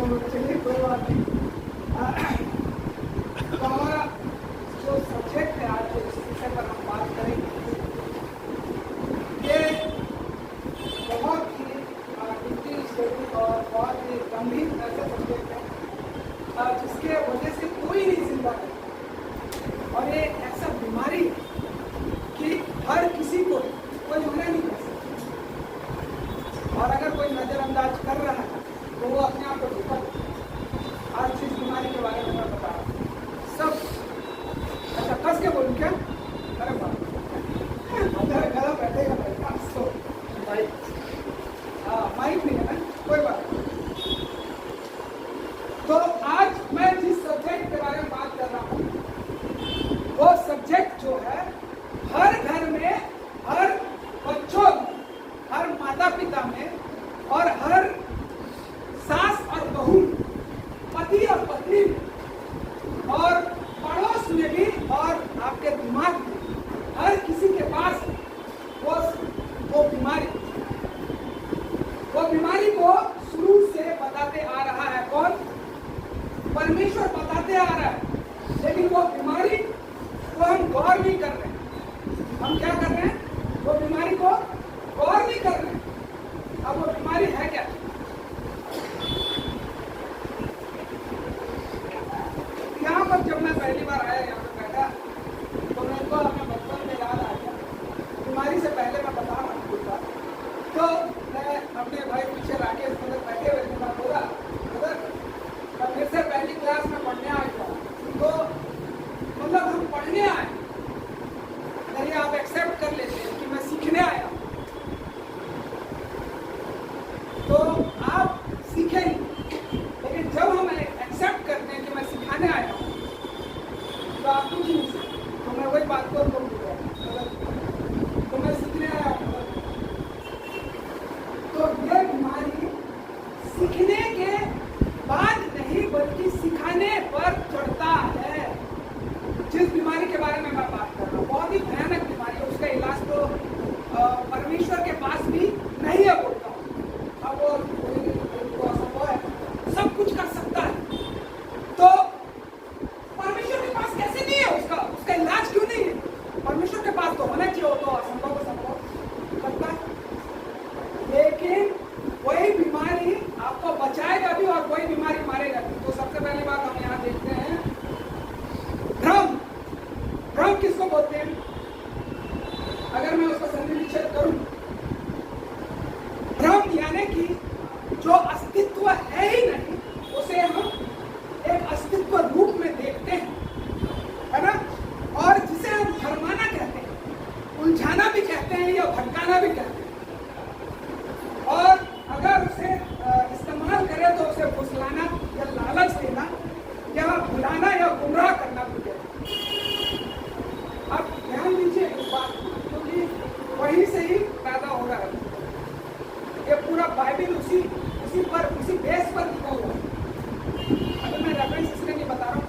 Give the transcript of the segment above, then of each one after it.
चलिए कोई बात नहीं। तो हमारा जो सब्जेक्ट है आज जिस विषय पर हम बात करेंगे ये बहुत ही डीपली स्टडी और बहुत ही गंभीर ऐसा सब्जेक्ट है जिसके वजह से कोई नहीं जिंदा है। और ये ऐसा बीमारी है कि हर किसी को कोई मना नहीं कर सकता, और अगर कोई नज़रअंदाज कर रहा है तो वो अपने आप को धोखा देता है। आज जिस बीमारी के बारे में मैं बता रहा हूँ सब अच्छा कस के बोलूँ क्या? अरे बात गला बैठेगा भाई, माइक नहीं है ना, कोई बात नहीं। तो आज मैं जिस सब्जेक्ट के बारे में बात कर रहा हूँ वो सब्जेक्ट जो है हर घर में, हर बच्चों में, हर माता पिता में और हर सास और बहू, पति और पत्नी में और पड़ोस में भी और आपके दिमाग में हर किसी के पास वो बीमारी को शुरू से बताते आ रहा है। कौन? परमेश्वर बताते आ रहा है, लेकिन वो बीमारी को हम गौर नहीं कर रहे हैं। हम क्या कर रहे हैं? वो बीमारी को गौर नहीं कर रहे हैं। अब वो बीमारी है क्या? यहाँ पर जब मैं पहली बार आया, यहाँ पे बैठा, तो मेरे को अपने बचपन में याद आ गया। बीमारी से पहले मैं बता रहा हूँ कुछ बात। तो मैं अपने भाई पीछे राकेश अंदर बैठे हुए थे, मैं बोला उधर मेरे से पहली क्लास में पढ़ने आया था। तो मतलब हम पढ़ने आए, नहीं आप एक्सेप्ट कर लेते हैं कि मैं सीखने आया, तो आप सीखेंगे। लेकिन जब हम एक्सेप्ट करते हैं कि मैं सिखाने आया हूँ तो आप कुछ नहीं सीखते। तो मैं वही बात को बोल रहा हूँ, तो मैं सीखने आया हूँ। तो ये बीमारी सीखने के बाद नहीं बल्कि सिखाने पर चढ़ता है। जिस बीमारी के बारे में मैं बात कर रहा हूँ बहुत ही भयानक बीमारी है। उसका इलाज तो परमेश्वर के पास भी नहीं है बोलता हूँ। अब वो असंभव है, सब कुछ कर सकता है, तो परमेश्वर के पास कैसे नहीं है? उसका इलाज क्यों नहीं है? परमेश्वर के पास तो होना चाहिए, हो तो असंभव को संभव करता है। लेकिन वही बीमारी आपको बचाएगा भी और वही बीमारी मारेगा भी। तो सबसे पहली बात हम यहाँ देखते हैं भ्रम। भ्रम किसको बोलते हैं? अगर मैं उसका संधिविच्छेद करूं, भ्रम यानी कि जो अस्तित्व है ही नहीं उसे हम एक अस्तित्व रूप में देखते हैं, है ना? और जिसे हम भरमाना कहते हैं, उलझाना भी कहते हैं या भटकाना भी कहते हैं। और अगर उसे इस्तेमाल करें तो उसे फुसलाना या लालच देना या भुलाना या गुमराह करना भी कहते हैं। आप ध्यान दीजिए इस बात, क्योंकि वहीं से ही पैदा हो रहा है। ये पूरा बाइबल उसी बेस पर लिखा हुआ है। अगर मैं रेफरेंस इसलिए नहीं बता रहा हूँ,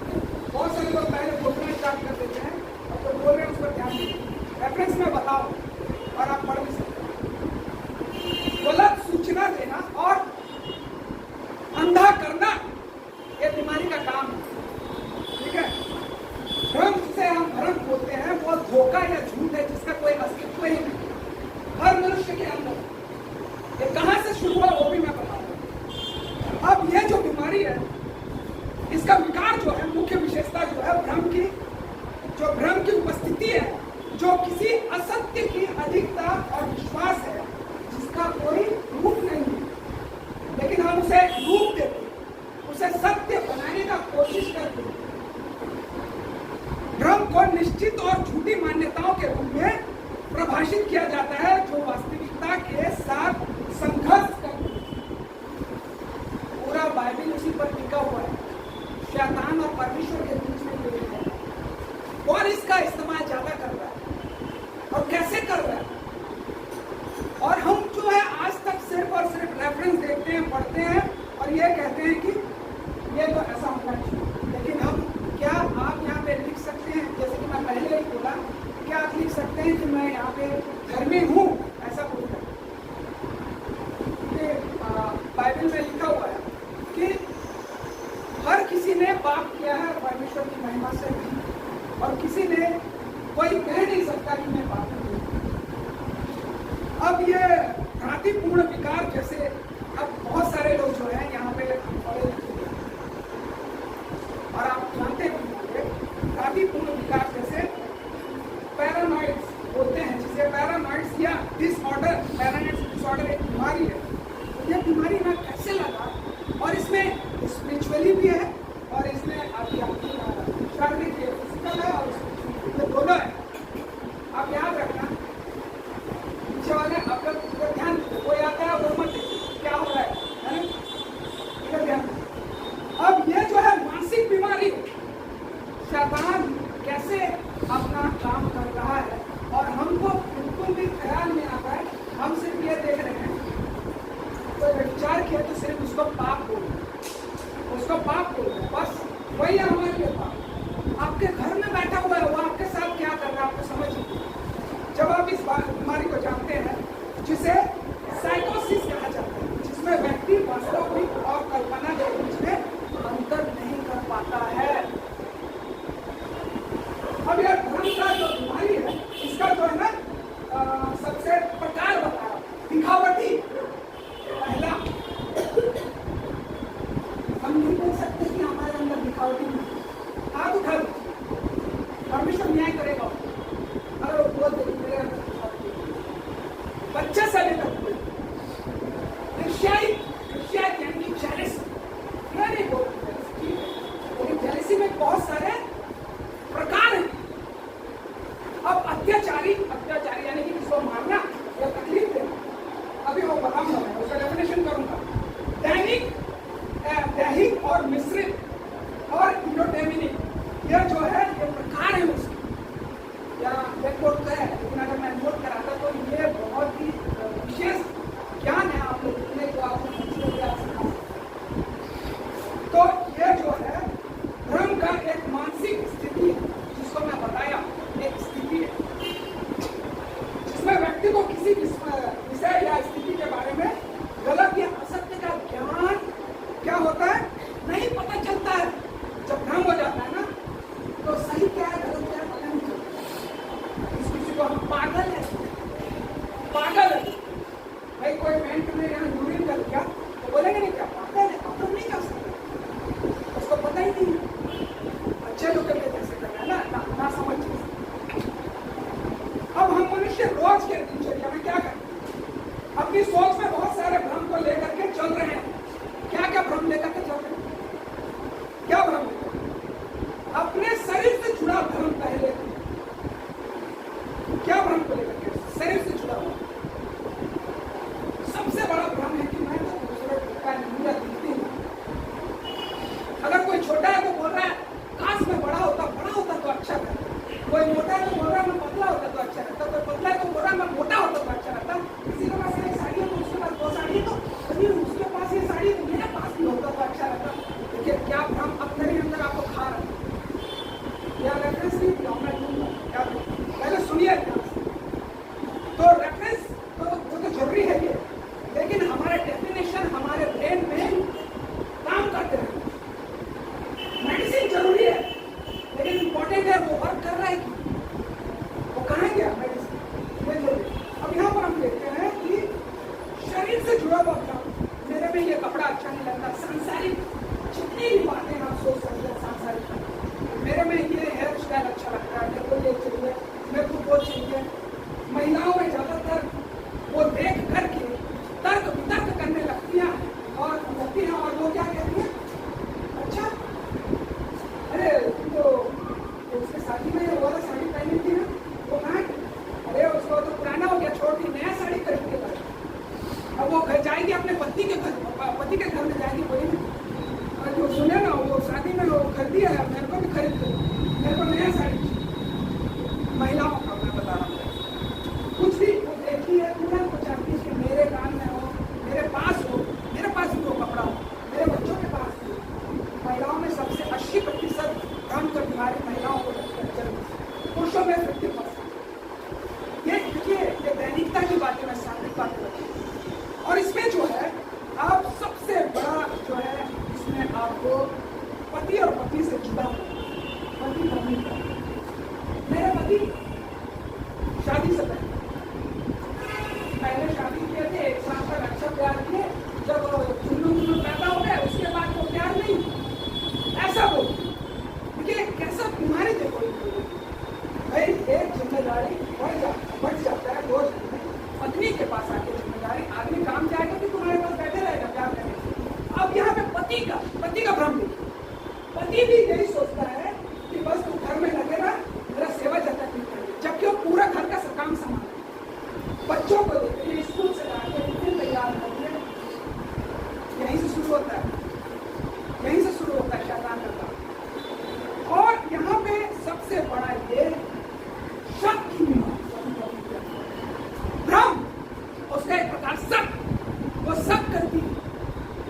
बहुत सारे लोग पहले बोलना स्टार्ट कर देते हैं और जो बोल रहे हैं उस पर ध्यान दीजिए। रेफरेंस में बताओ और आप पढ़ भी सकते हैं। गलत सूचना देना और अंधा करना ये बीमारी का काम है, ठीक है? भ्रम जिसे हम भ्रम बोलते हैं वो धोखा या झूठ है जिसका कोई अस्तित्व ही नहीं हर मनुष्य के अंदर। ये कहाँ से शुरू हुआ वो भी मैं बताऊंगा। अब ये जो बीमारी है, इसका विकार जो है, मुख्य विशेषता जो है भ्रम की उपस्थिति है, जो किसी असत्य की अधिकता और विश्वास है जिसका कोई रूप नहीं है, लेकिन हम उसे रूप देते हैं, उसे सत्य बनाने का कोशिश करते हैं। भ्रम को निश्चित और झूठी मान्यताओं के रूप में परिभाषित किया जाता है जो वास्तविकता के साथ संघर्ष करते हैं। पूरा बाइबल उसी पर टिका हुआ है। शैतान और परमेश्वर के बीच में ये है, और इसका इस्तेमाल ज्यादा कर रहा है। और कैसे कर रहा है? और हम जो है आज तक सिर्फ और सिर्फ रेफरेंस देखते हैं, पढ़ते हैं और ये कहते हैं कि ये तो ऐसा होना चाहिए। लेकिन हम क्या आप यहाँ पे लिख सकते हैं, जैसे कि मैं पहले ही बोला, क्या आप लिख सकते हैं कि मैं यहाँ पे घर में हूँ? ऐसा बोलते हैं। बाइबल में लिखा हुआ है कि उसको पाप बोलते हैं। बस वही है हमारे लिए पाप। आपके घर में बैठा हुआ है, वो आपके साथ क्या कर रहा है आपको समझ नहीं। जब आप इस बीमारी को जानते हैं जिसे साइकोसिस कहा जाता है, जिसमें व्यक्ति वास्तविक और कल्पना के बीच में अंतर नहीं कर पाता है। अब यह भ्रम का जो बीमारी है, इसका जो है ना सबसे प्रकार बता रहा, दिखावटी। पहला, हम नहीं बोल सकते कि हमारे अंदर दिखावटी नहीं। हाथ उठा दो, परमेश्वर न्याय करेगा। अगर वो बोल दे मेरे अंदर दिखावटी, बच्चे से लेकर यानी कि जेलसी, मैं नहीं बोल लेकिन जेलसी में बहुत सारे प्रकार हैं। अब अत्याचारी यानी कि किसको मारना या तकलीफ देना, अभी वो बताऊंगा, मैं उसका डेफिनेशन करूंगा। दैहिक और मिश्रित और इंडोडेमिनिक, यह जो है ये प्रकार है उसकी, या ब्लैक बोर्ड का है, लेकिन अगर मैं नोट कराता तो ये बहुत ही विशेष ज्ञान है आप लोग इतने को आपको तो ये जो है भ्रम का एक मानसिक स्थिति है, जिसको मैं बताया एक स्थिति है जिसमें व्यक्ति को किसी विषय या स्थिति के बारे में गलत या असत्य का ज्ञान क्या होता है नहीं पता चलता है। जब भ्रम हो जाता है ना तो सही क्या है गलत क्या है पता नहीं चलता। इस किसी को हम पागल है भाई, कोई पेंट में यहाँ यूरिन कर दिया तो बोलेंगे नहीं क्या पागल है, पागल नहीं कर सकता, उसको पता ही नहीं। अच्छे लोग के जैसे कर रहे हैं ना समझ। अब हम मनुष्य रोज के दिनचर्या में क्या करते हैं, अपनी सोच में बहुत सारे भ्रम को लेकर के चल रहे हैं। क्या क्या भ्रम लेकर के चल रहे हैं, क्या भ्रम? अपने शरीर से जुड़ा भ्रम पहले, क्या भ्रम को लेकर के शरीर से जुड़ा हुआ सबसे बड़ा भ्रम है कि मैं दूसरे का निंदा दिखती हूँ। अगर कोई छोटा है तो बोल रहा है काश मैं बड़ा होता तो अच्छा रहता। कोई मोटा है तो बोल रहा है मैं पतला होता तो अच्छा रहता। कोई पतला है तो बोल रहा है मैं मोटा होता तो अच्छा रहता। किसी के पास एक साड़ी है तो उसके पास 2 साड़ी है, तो उसके पास ये साड़ी है तो मेरे पास भी होता तो अच्छा रहता। देखिए क्या भ्रम अपने ही अंदर आपको खा रहा है। क्या रेफरेंस नहीं दिया मैं दूंगा, क्या पहले सुनिए। तो रेफरेंस तो जरूरी है ये, लेकिन हमारे डेफिनेशन हमारे ब्रेन में काम करते हैं। मेडिसिन जरूरी है, लेकिन इंपॉर्टेंट है वो वर्क कर रहा है कि वो कहाँ गया मेडिसिन, ये जरूरी। अब यहाँ पर हम देखते हैं कि शरीर से जुड़ा हुआ काम, मेरे में ये कपड़ा अच्छा नहीं लगता, सांसारिक जितनी भी बातें आप सोच सकते हैं सांसारिक, मेरे में ये हेयर स्टाइल अच्छा लगता है, मेरे को ये चाहिए, मेरे को वो चाहिए। महिलाओं में ज्यादातर वो देख करके तर्क वितर्क करने लगती हैं और वो क्या कहती हैं, अच्छा अरे तो उसके शादी में वो वाला साड़ी पहनी थी ना, वो कहाँ, अरे उसको तो पुराना हो गया, छोड़ दी, नया साड़ी खरीद के लाए। अब वो घर जाएगी अपने पति के घर में जाएगी, बोलेगी जो सुने ना वो शादी में वो खरीदी है, मेरे को भी खरीद दो, मेरे को नया साड़ी। महिलाओं का मैं बता रहा हूँ, कुछ भी वो देखती है तुरंत वो चाहती है कि मेरे कान में हो, मेरे पास भी वो कपड़ा हो, मेरे बच्चों के पास भी। महिलाओं में सबसे 80% काम कर बीमारी महिलाओं को लगती है, पुरुषों में 50%। ये देखिए ये दैनिकता की बातें, मैं शारीरिक बातें बताई। और इसमें जो है आप सबसे बड़ा जो है इसमें आपको पति और पति से जुड़ा पति पत्नी का। मेरे पति शादी से पहले शादी किए थे, 1 साल तक अच्छा प्यार किए, जब चुन्नू पैदा हो गए उसके बाद वो प्यार नहीं, ऐसा बोल। देखिए कैसा बीमारी देखो भाई, एक जिम्मेदारी बढ़ जाता है रोज पत्नी के पास आके जिम्मेदारी, आदमी काम जाएगा कि तुम्हारे पास बैठे रहेगा प्यार करने। अब यहाँ पे पति का भ्रम देखिए, पति भी यही सोचता है कि बस तू घर में लगे रहा, मेरा सेवा जता नहीं करेगी, जबकि वो पूरा घर का काम संभाल, बच्चों को देखिए स्कूल से लाके टिफिन तैयार करके, यहीं से शुरू होता है शैतान का काम। और यहाँ पे सबसे बड़ा ये शक की भ्रम, उसका एक प्रकार शक, वो शक करती है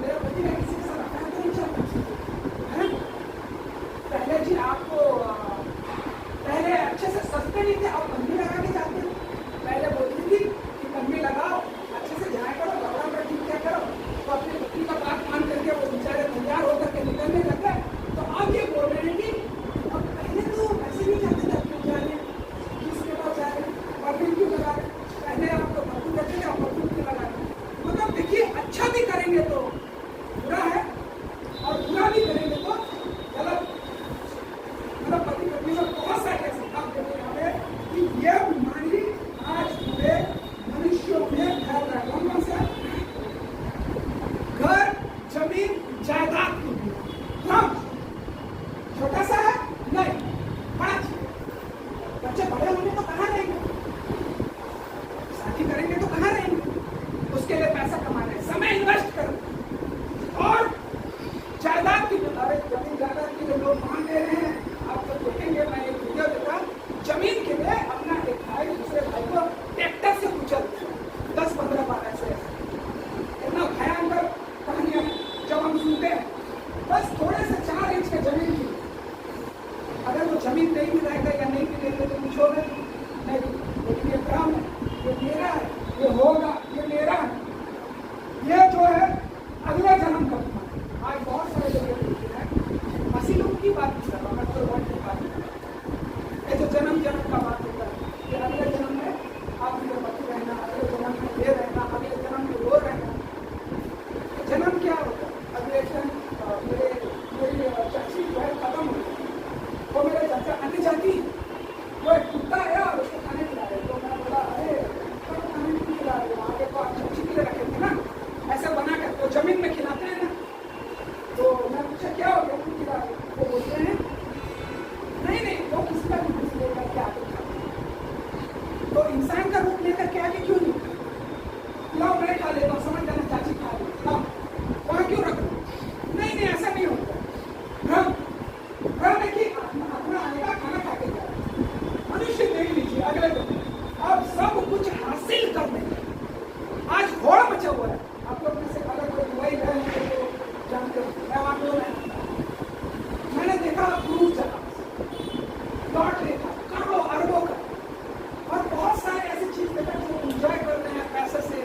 मेरा पति का किसी के साथ अफेयर तो नहीं चलता, सुनते हैं, बस थोड़े से 4 इंच के जमीन की, अगर वो जमीन नहीं मिलाएगा या नहीं मिलेगा तो कुछ होगा नहीं। लेकिन ये भ्रम है, ये मेरा है, ये होगा, ये मेरा है, ये जो है अगले जन्म का है। आज बहुत सारे लोग ये बोलते हैं, मसीह लोग की बात नहीं कर रहा, मैं तो वर्ड की बात कर रहा हूं। ये जो जन्म का बात होता है, ये अगले जन्म में आप मेरे पति रहना, अगले जन्म में ये रहना, अगले जन्म में वो रहना। जन्म क्या होता है? अगले जन्म मेरी चाची जो है खत्म हो गई, वो मेरे चाचा अन्य जाति, वो एक कुत्ता है और उसको खाने खिला रहे, तो मैं बोला अरे तो खाने नहीं खिला रहे, आगे तो आप चाची के लिए रखे थे ना, ऐसा बना कर वो जमीन में खिलाते हैं ना। तो मैं पूछा क्या हो गया, क्यों खिला रहे? वो बोलते हैं नहीं वो किसी का भी कुछ लेकर के आते खाते, तो इंसान का रूप लेकर के आके क्यों नहीं लाओ मैं खा लेता हूँ, समझ जाना चाची खा ले, लाओ वहाँ क्यों रख दो? नहीं ऐसा नहीं होता। भ्रम है कि अपना आएगा खाना खा के जाए। मनुष्य देख लीजिए अगले दिन अब सब कुछ हासिल करने आज घोड़ा मचा हुआ है। आप लोग में से अगर कोई दुबई गए हैं तो जानते हो, मैं वहाँ पे मैंने देखा क्रूज चला, लॉट देखा करोड़ों अरबों का, और बहुत सारे ऐसी चीज देखा जो एंजॉय करते हैं पैसे से,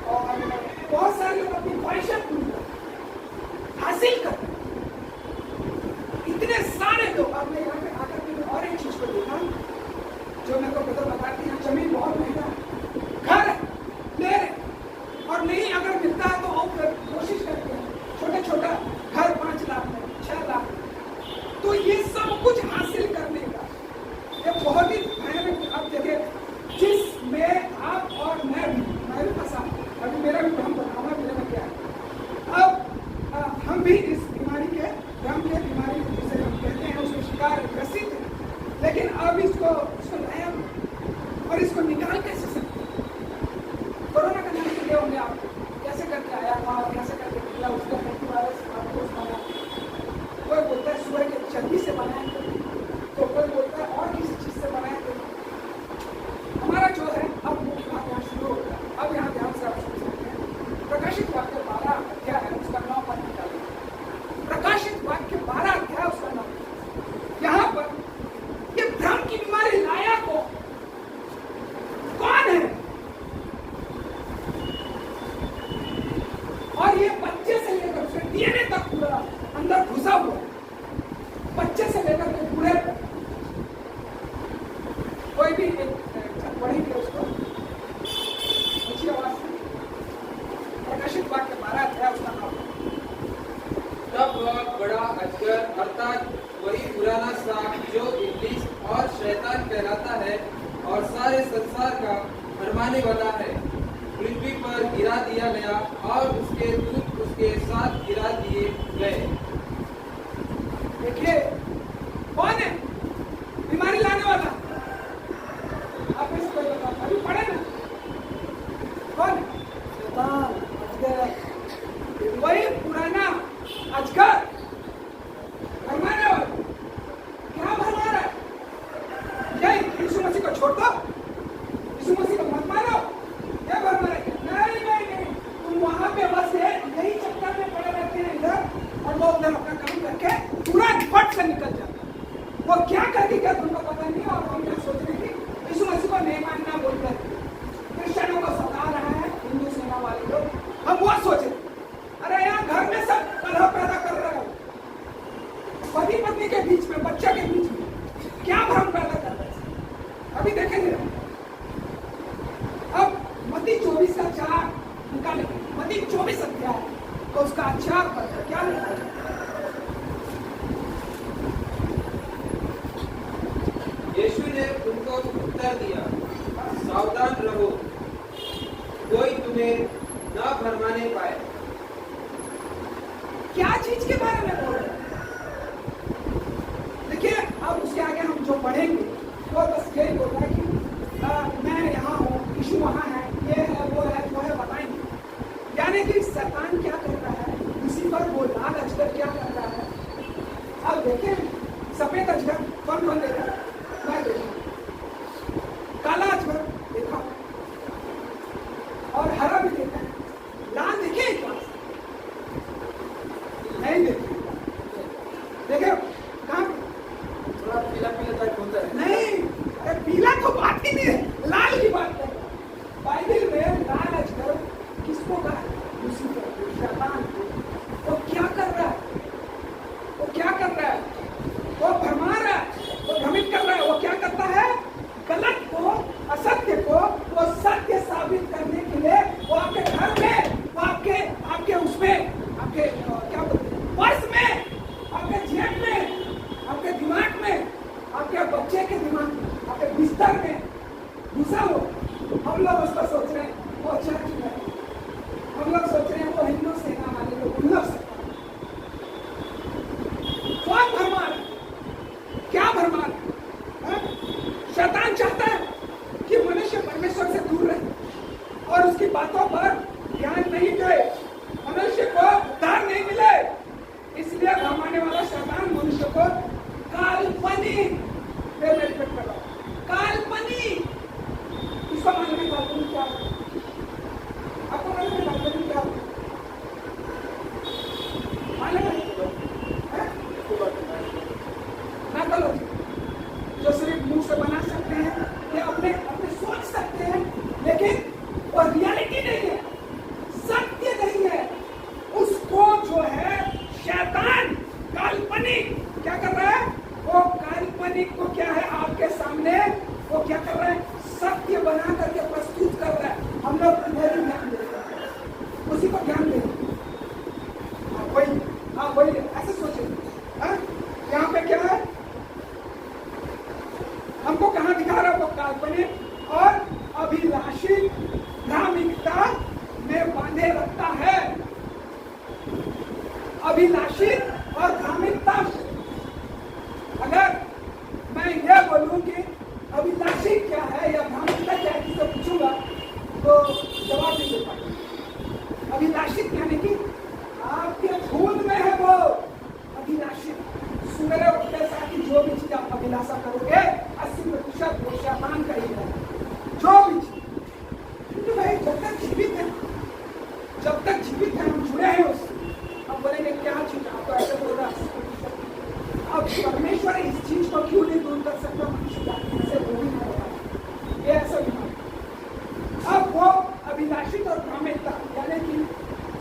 और बहुत सारे लोग अपनी ख्वाहिशत हासिल करते हैं। इतने सारे लोग, अब मैं यहाँ पे आकर के और एक चीज को देखा जो मेरे को पता बताती है, जमीन बहुत महंगा है, घर ले रहे और नहीं अगर मिलता है तो और कोशिश करते हैं छोटा छोटा घर 5 लाख में 6 लाख में। तो ये सब कुछ हासिल करने का ये बहुत ही भयानक। अब देखिए जिसमें आप और मैं भी फंसा, अभी मेरा भी भ्रम बना हुआ, मेरे में क्या है, अब हम भी इस बीमारी के भ्रम के बीमारी जिसे हम कहते हैं उसके शिकार ग्रसित है, लेकिन अब इसको लाया और इसको निकाल कैसे सकते हैं? कोरोना का नाम सुने होंगे आप, कैसे करके आया था और कैसे करके निकला, उसका एंटीवायरस आपको बनाया। कोई बोलता है सुअर के चर्बी से बनाए, तो कोई बोलता है और किसी चीज से बनाए। तो हमारा जो है अब मुख्य बात यहाँ शुरू होता है। अब यहाँ ध्यान से आप सुन सकते हैं, प्रकाशित वाक्य 12 अध्याय है, उसका 9 पद निकालिए। प्रकाशित वाक्य 12 अध्याय उसका 9, यहाँ पर ये भ्रम की बीमारी लाया को कौन है? और ये बच्चे से लेकर उसके डीएनए तक पूरा अंदर घुसा हुआ है, बच्चे से लेकर के बूढ़े तक। कोई भी पढ़ेंगे उसको अच्छी आवाज से। प्रकाशित वाक्य 12 अध्याय उसका 9। तब वह बड़ा अजगर अर्थात वही पुराना सांप जो इब्लीस और शैतान कहलाता है और सारे संसार का भरमाने वाला है, पृथ्वी पर गिरा दिया गया और उसके दूत उसके साथ गिरा दिए गए। देखिए कौन है बीमारी लाने वाला? आप इसको अभी पढ़े ना, कौन है? शैतान, अजगर, वही पुराना अजगर भरमाने वाला। क्या भरमा रहा है? यही यीशु मसीह को छोड़ दो, यीशु मसीह को मत मारो, क्या भरमा रहा है? नहीं तुम वहां पे बस यही चक्कर में पड़े रहते हैं इधर, और वो उधर अपना काम करके तुरंत फट से निकल जाता है। वो क्या करके क्या तुमको पता नहीं, और हम क्या सोच रहे थे यीशु मसीह को नहीं मानना बोलकर क्रिश्चियनों को सता रहा है हिंदू सेना वाले लोग, हम वो सोचे। अरे यहाँ घर में सब कलह पैदा कर रहा है, पति पत्नी के बीच में, बच्चे के बीच में, क्या भ्रम पैदा कर रहे हैं अभी देखेंगे। अब मत्ती 24 का 4 निकाले, मत्ती 24 अध्याय तो उसका 4 पद क्या लिखा है? यीशु ने उनको उत्तर दिया, सावधान रहो, कोई तुम्हें न भरमाने पाए। क्या चीज के बारे में बोल रहे हैं? देखिए अब उसके आगे हम जो पढ़ेंगे वो बस यही बोल रहा है कि मैं यहाँ हूँ, यीशु वहाँ है, ये है वो है बताएंगे। यानी कि शैतान क्या कर रहा है, लूसीफर वो लाल अजगर क्या कर रहा है। अब देखें सफेद अजगर कौन देखा है? मैं देखा, काला अजगर देखा और हरा भी देखा है, लाल देखे एक बार। वैज्ञानिक को क्या है आपके सामने वो क्या कर रहा है, सत्य बना करके प्रस्तुत कर रहा है। हम लोग इधर ही ध्यान देते हैं, उसी को ध्यान देते हैं। वही ऐसे सोचे। यहाँ पे क्या है, हमको कहाँ दिखा रहा है, वो काल्पनिक और अभिलाषी भ्रामिकता में बांधे रखता है। अभिलाषी और भ्रामिकता, अगर मैं ये बोलूं कि अभिलाषी क्या है या भ्रामिकता क्या है, किसी पूछूंगा तो जवाब नहीं दे पाऊंगा। अभिलाषी यानी कि आपके खून में है वो अभिलाषी। सुबह उठते साथ ही जो भी चीज आप अभिलाषा करोगे 80% वो शैतान का ही है, जो भी चीज। क्योंकि भाई जब तक जीवित है हम जुड़े हैं उससे। अब बोलेंगे क्या चीज, आप तो ऐसे बोल रहा है। अब परमेश्वर इस चीज को क्यों नहीं दूर कर सकता मनुष्य जाति से, वो भी नहीं होगा ये ऐसा भी। अब वो अभिलाषित और भ्रामिकता यानी कि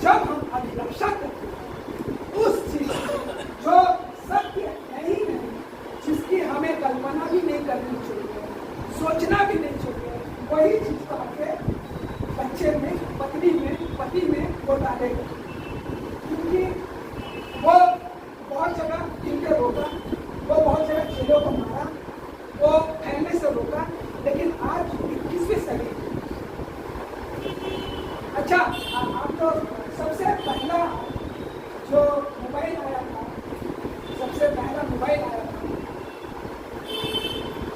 जब हम अभिलाषा करते हैं उस चीज जो सत्य है ही नहीं, जिसकी हमें कल्पना भी नहीं करनी चाहिए, सोचना भी नहीं चाहिए, वही चीज को आके बच्चे में, पत्नी में, पति में वो डालेगा। क्योंकि वो बहुत जगह इनके रोका, वो बहुत जगह चेलों को मारा, वो फैलने से रोका, लेकिन आज 21वीं सदी। अच्छा, आप तो सबसे पहला जो मोबाइल आया था, सबसे पहला मोबाइल आया था,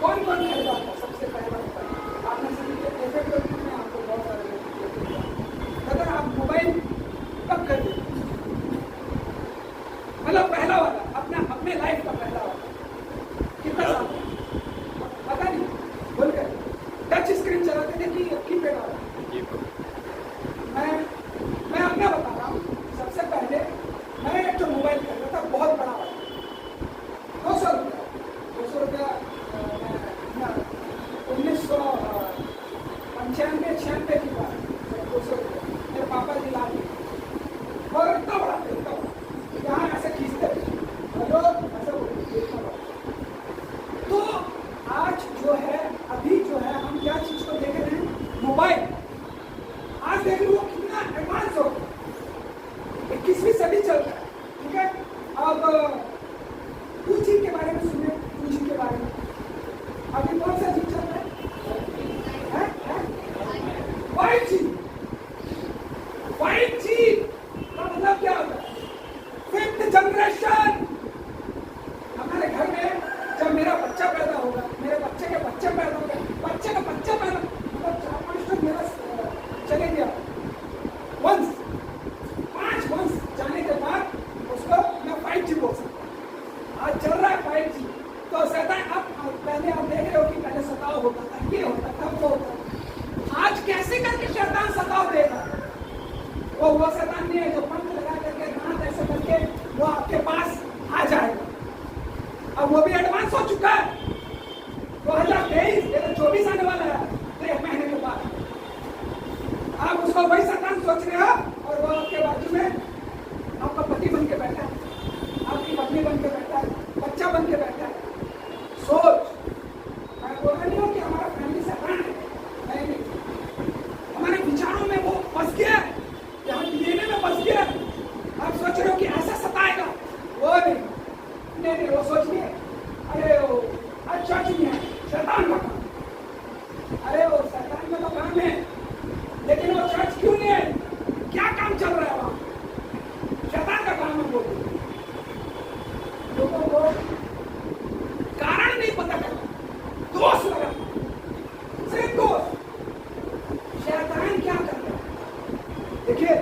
कौन कौन खरीदा था सबसे पहला मोबाइल? आपने सभी में आपको बहुत सारे अगर आप मोबाइल कब खरीदे, मतलब पहला वाला अपने लाइफ का पहला वाला कितना साल पता नहीं, बोल कर टच स्क्रीन चलाते थे कि कीपैड वाला? मैं अपना बता रहा हूँ। सबसे पहले मैं एक तो मोबाइल खरीदा था, बहुत बड़ा वाला, 200 रुपया 1995-96 की बात, 200 रुपया मेरे पापा जी ला दिए, और इतना बड़ा यहाँ ऐसे खींचते ऐसा बोलते। तो आज जो है, अभी जो है, हम क्या चीज को देख रहे हैं, मोबाइल। आज देख लो कितना एडवांस हो, 21वीं सदी चल रहा है, ठीक है। अब 2G के बारे में सुने, 2G के बारे में अभी कौन सा चीज चल रहा है? 5G। 5G का मतलब क्या होता है? 5th generation. हमारे घर में जब मेरा बच्चा पैदा होगा, मेरे बच्चे के बच्चे पैदा होगा, बच्चे का बच्चा पैदा, मतलब 4-5 तो मेरा चले गया वंश, 5 वंश जाने के बाद उसको मैं 5G बोल सकता। आज चल रहा है 5G, तो शैतान अब पहले आप देख रहे हो कि पहले सताव होता था, ये होता था, वो होता था। आज कैसे करके शैतान सताव देगा? वो शैतान नहीं है जो पंख लगा करके दांत ऐसे करके वो आपके पास आ जाएगा। अब वो भी एडवांस हो चुका है। 2023 ये तो 24 आने वाला है, 1 महीने के बाद। आप उसको वही शैतान सोच रहे हो, और वो आपके बाजू में आपका पति बन के बैठा है, आपकी पत्नी बन के बैठा है, बच्चा बन के बैठा है। सोच, मैं बोल रही हूँ कि हमारा फैमिली शैतान है, नहीं, हमारे विचारों में वो फंस गया है, यहाँ डीएनए में फंस गया है। आप सोच रहे हो कि ऐसा सताएगा, वो नहीं, वो सोच लिए अरे वो अच्छा चीज है, शैतान का काम। अरे वो शैतान का तो काम है, लेकिन वो चर्च क्यों नहीं है? क्या काम चल रहा है वहां? शैतान का काम है। वो लोगों को कारण नहीं पता करता, दोष लगा, सिर्फ दोष। शैतान क्या करता है? देखिए,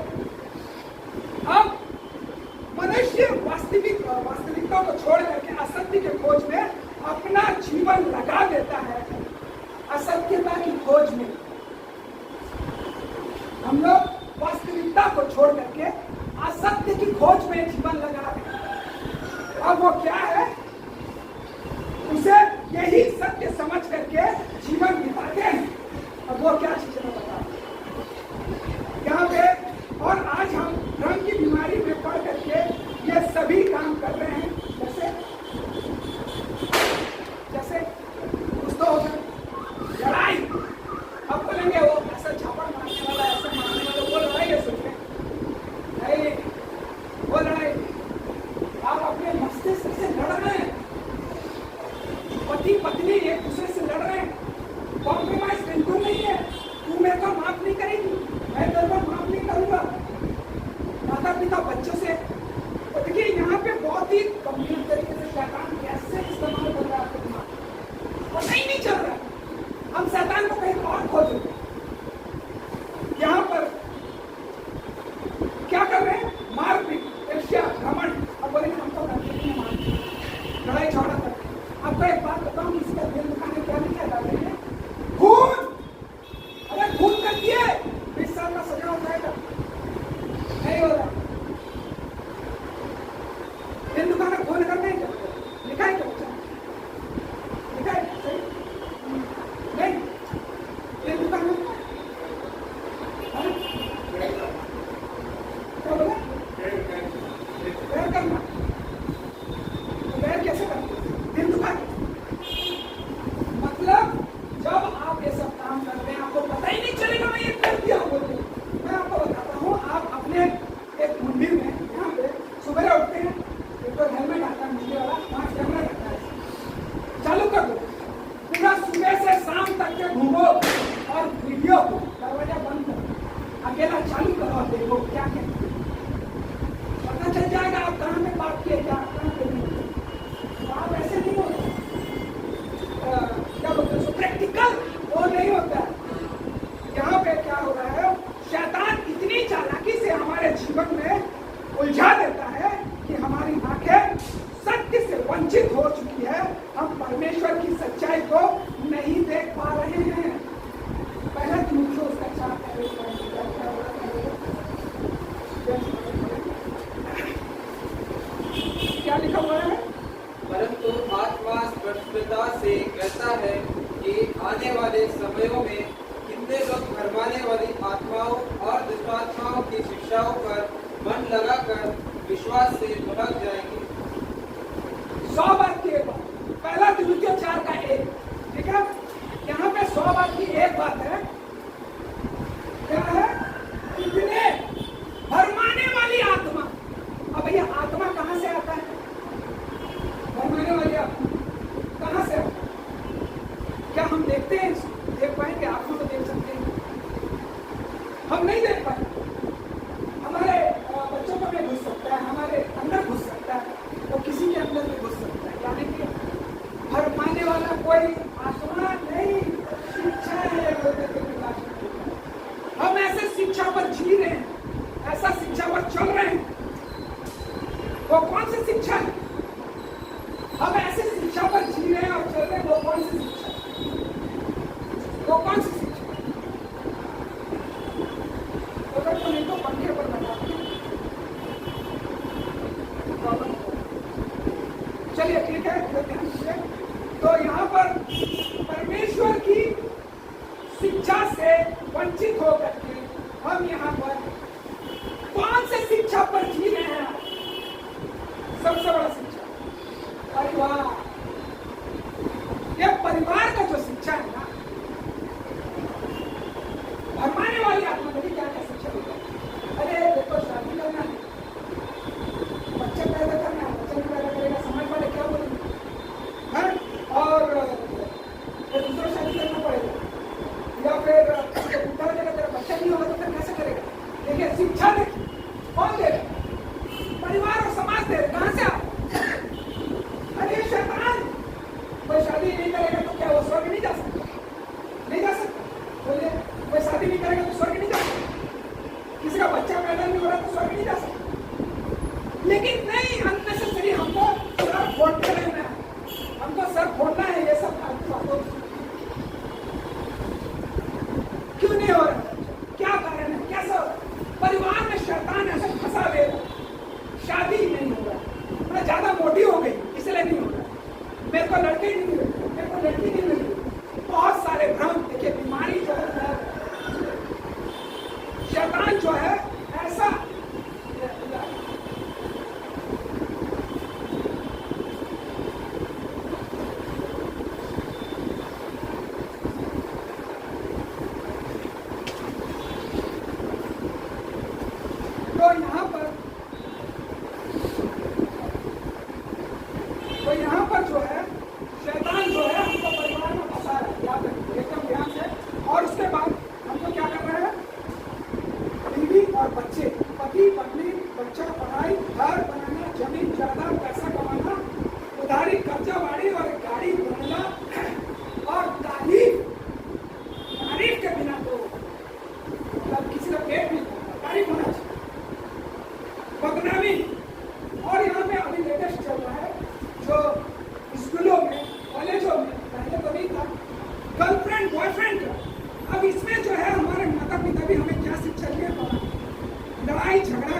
अब मनुष्य वास्तविकता को छोड़ करके असत्य के खोज में अपना जीवन लगा देता है। असत्यता की खोज में हम लोग वास्तविकता को छोड़ करके असत्य की खोज में जीवन लगा देते हैं। अब वो क्या है, उसे यही सत्य समझ करके जीवन बिताते हैं। अब वो क्या चीज है बता यहाँ पे। और आज हम भ्रम की बीमारी में पड़ करके ये सभी काम कर रहे हैं। करना, तो गैर कैसे करना, दिल दुखा के। मतलब जब आप ये सब काम करते हैं आपको पता ही नहीं चलेगा मैं ये कर दिया बोल के। मैं आपको बताता हूँ, आप अपने एक मंदिर में यहाँ पे सुबह उठते हैं, एक तो हेलमेट आता है नीचे वाला, वहाँ कैमरा रहता है, चालू कर दो, पूरा सुबह से शाम तक के घूमो और वीडियो को दरवाजा बंद करो, अकेला चालू करो और देखो क्या क्या पता चल जाएगा आप कहाँ में बात किए, क्या कहाँ पे नहीं। तो आप ऐसे नहीं होते, क्या बोलते हैं, प्रैक्टिकल वो नहीं होता है। यहाँ पे क्या हो रहा है, शैतान इतनी चालाकी से हमारे जीवन में उलझा देता है कि हमारी आंखें सत्य से वंचित हो चुकी है, हम परमेश्वर की सच्चाई को नहीं देख पा रहे हैं। पहला तीमुथियुस उसका 4 क्या लिखा हुआ है, परंतु आत्मा स्पष्टता से कहता है कि आने वाले समयों में कितने लोग भरमाने वाली आत्माओं और दुष्टात्माओं की शिक्षाओं पर मन लगाकर विश्वास से भटक जाएंगे। 100 बात की एक बात, पहला तीमुथियुस 4:1, ठीक है। यहाँ पे 100 बात की एक बात है, क्या है, इतने भरमाने वाली आत्मा। अब भैया आत्मा कहाँ से आता है, भरमाने वाली आत्मा कहाँ से आता है? क्या हम देखते हैं, देख पाएंगे, आत्मा तो देख सकते हैं, हम नहीं देख पाएंगे। हमारे बच्चों को भी घुस सकता है, हमारे अंदर घुस सकता है, वो किसी के अंदर भी घुस सकता है, यानी कि भरमाने वाला कोई आत्मा नहीं, शिक्षा है। हम ऐसे शिक्षा पर जी रहे हैं, ऐसा शिक्षा पर चल रहे हैं, वो कौन सी शिक्षा है, हम ऐसे शिक्षा पर जी रहे हैं और चल रहे हैं, वो कौन सी शिक्षा है, वो कौन सी शिक्षा है? तो नहीं तो पंखे पर बता, चलिए ठीक है, ध्यान दीजिए। तो यहाँ पर परमेश्वर की शिक्षा से वंचित होकर के हम यहाँ पर कौन से शिक्षा पर जी रहे हैं? सबसे बड़ा शिक्षा परिवार। ये परिवार का जो शिक्षा है ना, भरमाने वाली आत्मा देखिए क्या क्या शिक्षा होता है। अरे देखो शादी करना है, बच्चे पैदा करना है, बच्चे नहीं पैदा करेगा समाज वाले क्या बोलेंगे, और दूसरा शादी करना पड़ेगा, या फिर बुढ़ा हो जाएगा, तेरा बच्चा नहीं होगा तो फिर कैसे करेगा। देखिए शिक्षा देखिए कौन दे रहा, परिवार और समाज दे रहे, कहां से आप? अरे शैतान, कोई शादी नहीं करेगा तो क्या वो स्वर्ग नहीं जा सकता? नहीं जा सकता, बोलिए। कोई शादी नहीं करेगा तो स्वर्ग नहीं जा सकता, किसी का बच्चा पैदा नहीं हो रहा तो स्वर्ग नहीं जा सकता। लेकिन नहीं, अननेसेसरी हमको सर फोड़ते रहना है, हमको सर फोड़ना है, ये सब बातों क्यों नहीं हो रहा? क्या कारण है, कैसा हो रहा? परिवार में शैतान ऐसे फंसा दे रहा, शादी नहीं हो रहा, मैं ज्यादा मोटी हो गई इसलिए नहीं हो रहा, मेरे को लड़के नहीं मिल रहे, मेरे को लड़की नहीं मिल रही, बहुत सारे भ्रम। देखिए बीमारी जो है, शैतान जो है ऐसा तो यहाँ पर जो है शैतान जो है हमको परिवार में फंसा रहा है, याद रखिए एकदम ध्यान से। और उसके बाद हमको क्या कर रहा है, बीवी और बच्चे, पति पत्नी, बच्चा, पढ़ाई, घर बनाना, जमीन जायदाद, पैसा कमाना, उधारी, कर्जा वाड़ी और गाड़ी बनना, और तारीफ के बिना तो मतलब किसी का पेट नहीं भरता, तारीफ होना चाहिए, बदनामी। और यहाँ पे अभी लेटेस्ट चल रहा है जो स्कूलों में, कॉलेजों में, पहले तो नहीं था, गर्लफ्रेंड बॉयफ्रेंड का। अब इसमें जो है हमारे माता पिता भी हमें क्या शिक्षा दिए, लड़ाई झगड़ा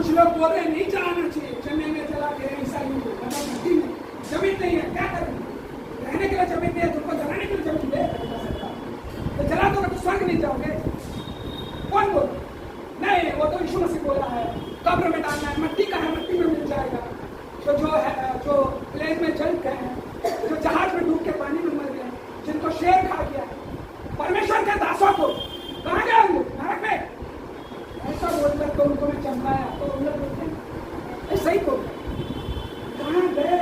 कुछ लोग बोल रहे हैं नहीं चलाना चाहिए, चेन्नई में चला के ईसाइयों को, मतलब नदी में जमीन नहीं है, क्या करें? रहने के लिए जमीन नहीं है, तुमको जलाने के लिए जमीन दे तो जला दो तो स्वर्ग नहीं जाओगे। कौन बोल? नहीं, वो तो यीशु मसीह बोल रहा है कब्र में डालना है, मट्टी का है, मट्टी में मिल जाएगा। तो जो है जो प्लेन में जल गए हैं, जो जहाज में डूब के पानी में मर गए, जिनको शेर खा गया, परमेश्वर के दासों को कहाँ गए होंगे? नरक में। ऐसा बोलकर तो उनको मैं चमकाया तो उन लोग बोलते हैं ऐसा ही बोल कहाँ गए?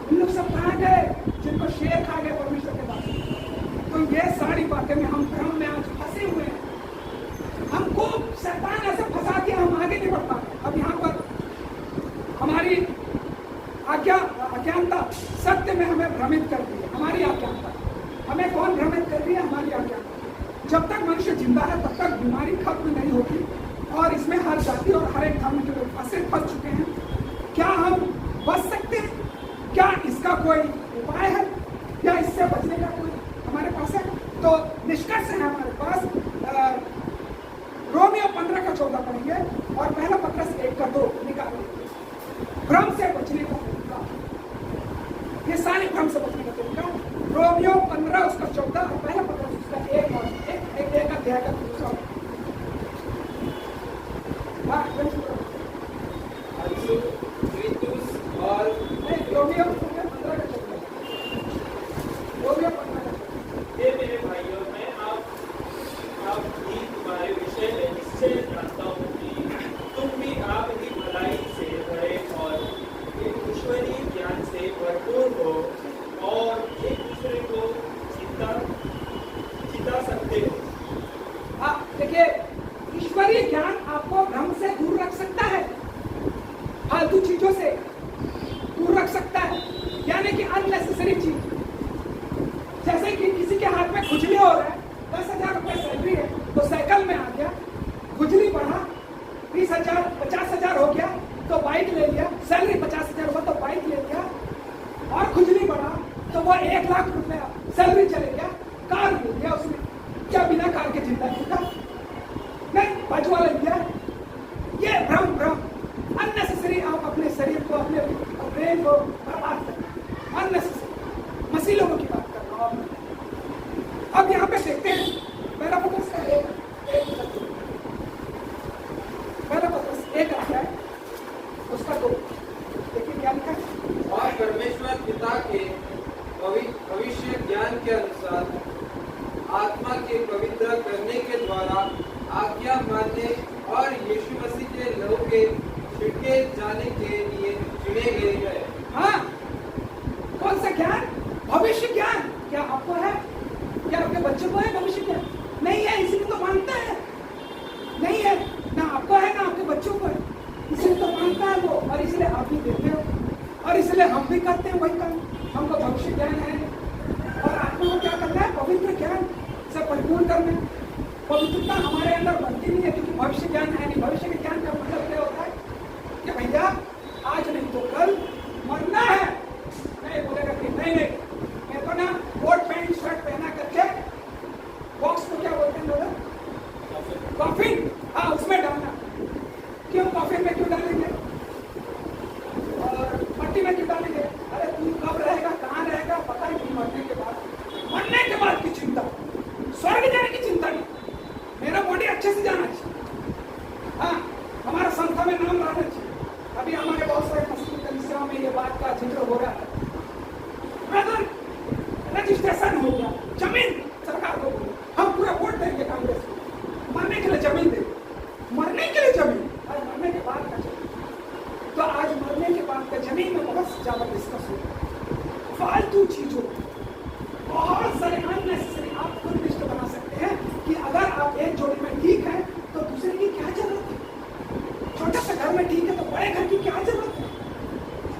उन लोग सब कहाँ गए जिनको शेर खा गए परमेश्वर के दास? तो ये सारी बातें में हम भ्रम में आज फंसे हुए हैं। हमको शैतान ऐसे फंसा दिया, हम आगे नहीं बढ़ पाते। अब यहाँ पर हमारी अज्ञानता सत्य में हमें भ्रमित कर दी है। हमारी अज्ञानता हमें कौन भ्रमित कर रही है? हमारी अज्ञानता। जब तक मनुष्य जिंदा है तब तक बीमारी खत्म नहीं होगी और इसमें हर जाति और हर एक धर्म के लोग फंस चुके हैं। क्या हम बच सकते हैं? क्या इसका कोई उपाय है या इससे बचने का कोई हमारे पास है? तो निष्कर्ष है हमारे पास। रोमियो 15:14 पढ़ेंगे और पहला पत्रस 1:2 निकालेंगे। भ्रम से बचने का तरीका, ये सारे भ्रम से बचने का तरीका रोमियो 15:14 और पहला पत्रस उसका एक अध्याय का दूसरा। और रोमियो 15:14 रोमियो 15:14। हे मेरे भाइयों, मैं आप ही तुम्हारे विषय में निश्चय जानता हूँ कि तुम भी आप ही भलाई से भरे और एक ईश्वरीय ज्ञान से भरपूर हो और एक दूसरे को चिता सकते हो। हाँ, देखिए, ईश्वरीय ज्ञान आपको भ्रम से दूर रख सकता है, फालतू चीजों से दूर रख सकता है, यानी कि अननेसेसरी चीज। जैसे कि किसी के हाथ में खुजली हो रहा है, 10,000 रुपये सैलरी है तो साइकिल में आ गया, खुजली बढ़ा 20,000 50,000 हो गया तो बाइक ले लिया, सैलरी 50,000 हुआ तो बाइक ले लिया, और खुजली बढ़ा तो वो 1,00,000 रुपया सैलरी चले गया, कार ले लिया उसने। क्या बिना कार के जिंदा जीता? नहीं, बजवा ले लिया। ये भ्रम अननेसेसरी। आप अपने शरीर को, अपने ब्रेन को बर्बाद करना, अननेसेसरी मसीलों की बात कर रहा हूँ। अब यहाँ पे देखते हैं पहला पत्रस का पहला पत्रस 1 अध्याय उसका 2। देखिए क्या लिखा है। और परमेश्वर पिता के भविष्य ज्ञान के अनुसार आत्मा के पवित्र करने के द्वारा आज्ञा मानने और यीशु मसीह के लहू के छिड़के जाने के लिए चुने गए हैं। हाँ, कौन सा ज्ञान? भविष्य ज्ञान। क्या आपको है? क्या आपके बच्चों को है भविष्य ज्ञान? नहीं है, इसीलिए तो मानता है। नहीं है, ना आपको है ना आपके बच्चों को है, इसलिए तो मानता है वो, और इसलिए आप भी देते हो और इसलिए हम भी करते हैं वही काम। हमको भविष्य ज्ञान है और आत्मा को क्या करना है? पवित्र ज्ञान से परिपूर्ण करना है। पवित्रता हमारे अंदर बनती नहीं है क्योंकि भविष्य ज्ञान है नहीं। भविष्य के ज्ञान का मतलब क्या होता है कि भैया आज नहीं तो कल मरना है। नहीं बोलेगा कि नहीं मैं तो ना कोट पैंट शर्ट पहना करके बॉक्स को क्या बोलते हैं लोग? कॉफिन। हाँ, उसमें डालना। क्यों कॉफिन में क्यों डालेंगे और मट्टी में क्यों डालेंगे? अरे तू कब रहेगा, कहाँ रहेगा पता ही नहीं। मरने के बाद की चिंता, स्वर्ग जाने की चिंता नहीं। मेरा बॉडी अच्छे से जाना चाहिए। हाँ, हमारा संस्था में नाम रहना चाहिए। अभी हमारे बहुत सारे मस्जिद कलीसियाओं में ये बात का जिक्र हो रहा है। ब्रदर, रजिस्ट्रेशन हो गया, जमीन सरकार को बोलो, हम पूरा वोट देंगे कांग्रेस को, मरने के लिए जमीन दे, मरने के लिए जमीन, और मरने के बाद का जमीन। तो आज मरने के बाद का जमीन में बहुत ज्यादा डिस्कस हो रहा है। फालतू चीजों, बहुत सारे अननेसेसरी। आप खुद लिस्ट बना सकते हैं कि अगर आप एक जोड़ी में ठीक है तो दूसरे की क्या जरूरत है? छोटे से घर में ठीक है तो बड़े घर की क्या जरूरत है?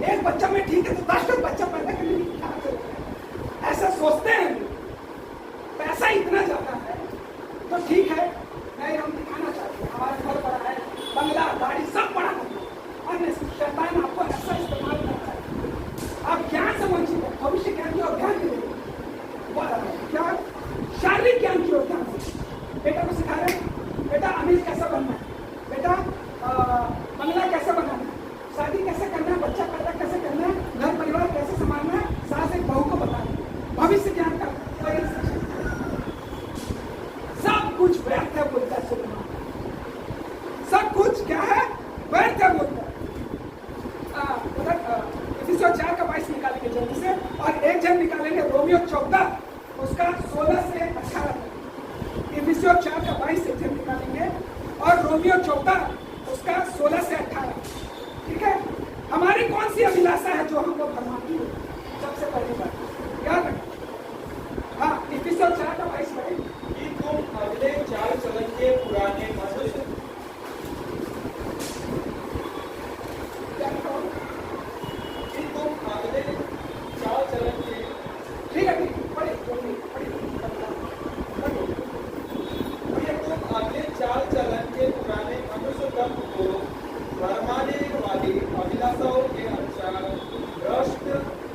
एक बच्चा में ठीक है तो 10 बच्चा पैदा करने की क्या जरूरत है? ऐसा सोचते हैं। पैसा इतना ज्यादा है तो ठीक है, नहीं हम दिखाना चाहते हैं हमारा घर बड़ा है, बंगला गाड़ी सब बड़ा करना। और शैतान आपको ऐसा इस्तेमाल करता है। आप ज्ञान से वंचित है, भविष्य ज्ञान की और ध्यान के लिए क्या शारीरिक ज्ञान की ओर ध्यान। बेटा को सिखा रहे हैं, बेटा अमीर कैसा बनना है, बेटा बंगला कैसे बनाना है, शादी कैसे करना है, बच्चा पैदा कैसे करना है, घर परिवार कैसे संभालना है, सास एक बहू को बताना है, भविष्य ज्ञान का कोई सब कुछ व्यर्थ है बोलता है सुलेमान। सब कुछ क्या है? व्यर्थ है बोलता है। एफिसियों 4:22 निकालेंगे जल्दी से, और एक जन निकालेंगे रोमियो 14 उसका 16 से 18। एफिसियों 4:22 एक जन निकालेंगे और रोमियो 14 उसका 16 से 18। ठीक है, हमारी कौन सी अभिलाषा है जो हमको भरमाती है? सबसे पहली बात याद रखें। हाँ, एफिसियों 4:22 पढ़ेंगे कि तुम अगले चाल चलन के पुराने मनुष्य कि तुम अगले चाल चलन के ठीक है, पढ़िए जल्दी पढ़िए। कि तुम अगले चाल चलन के पुराने मनुष्य तत्व को भरमाने वाली अभिलाषाओं के अनुसार भ्रष्ट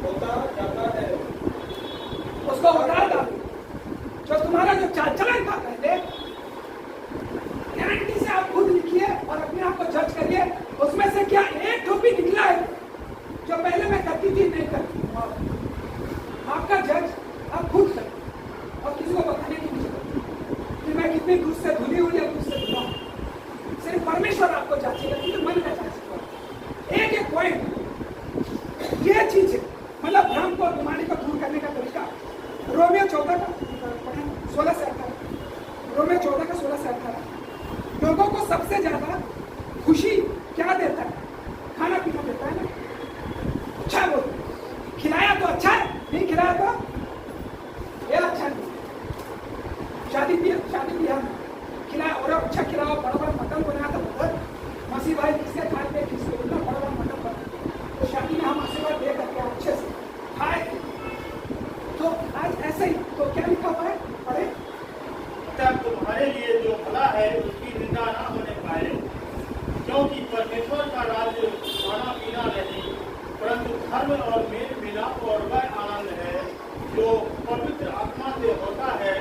होता जाता है। उसको हटा दो। जो तुम्हारा जो चाल चलन था पहले, गारंटी से आप खुद लिखिए और अपने आप को जज करिए, उसमें से क्या एक टोपी निकला है जो पहले मैं करती थी नहीं करती। आपका जज आप खुद करें और किसी को बताने की नहीं जरूरत कि मैं कितनी दूध से धुली हूँ या दूध से धुला हूँ। सिर्फ परमेश्वर आपको जांचेगा, क्योंकि मन का जांचेगा। एक एक पॉइंट ये चीज है, मतलब भ्रम को बीमारी को दूर करने का तरीका। रोमियो 14 का 16 से 18। रोमियो 14 का 16 से 18। लोगों को सबसे ज्यादा खुशी क्या देता है? खाना पीना देता है ना। अच्छा है, बोल खिलाया तो अच्छा है, नहीं खिलाया तो ये अच्छा नहीं। शादी ब्याह में खिलाया और अच्छा खिलाओ, बड़ा बड़ा मटन बनाया तो बहुत मसीह भाई किसके खाए पे किसके इतना बड़ा बड़ा मटन बना, तो शादी में हम आशीर्वाद दे करके अच्छे से खाए। तो आज ऐसे ही तो क्या लिखा हुआ है? पढ़े। तब तुम्हारे लिए जो भला है उसकी निंदा न होने पाए, क्योंकि परमेश्वर का राज्य खाना पीना नहीं परंतु धर्म और मेल मिलाप और वह आनंद है जो पवित्र आत्मा से होता है।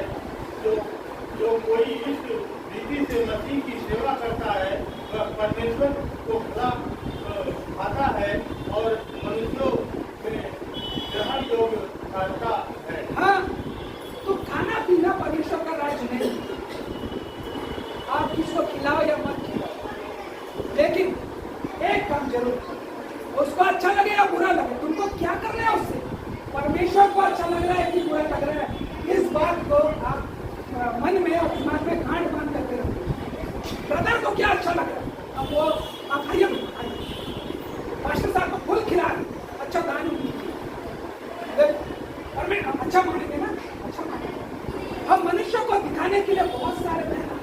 जो कोई इस रीति से मसीह की सेवा करता है वह परमेश्वर को भला खाता है और मनुष्यों में ग्रहण योग्य करता है। हाँ, तो खाना पीना परमेश्वर का राज्य नहीं। आप किसको खिलाओ या मत खिलाओ, लेकिन एक काम जरूर, उसको अच्छा लगे या बुरा लगे, तुमको क्या करना है उससे? परमेश्वर को अच्छा लग रहा है कि बुरा लग रहा है, इस बात को आप मन में और दिमाग में गांठ बांध करके रखो। ब्रदर को क्या अच्छा लग रहा है, अब वो आप आइए मास्टर साहब को फुल खिला अच्छा दान और मैं अच्छा मानेंगे ना, अच्छा मानेंगे। हम मनुष्य को दिखाने के लिए बहुत सारे मेहनत,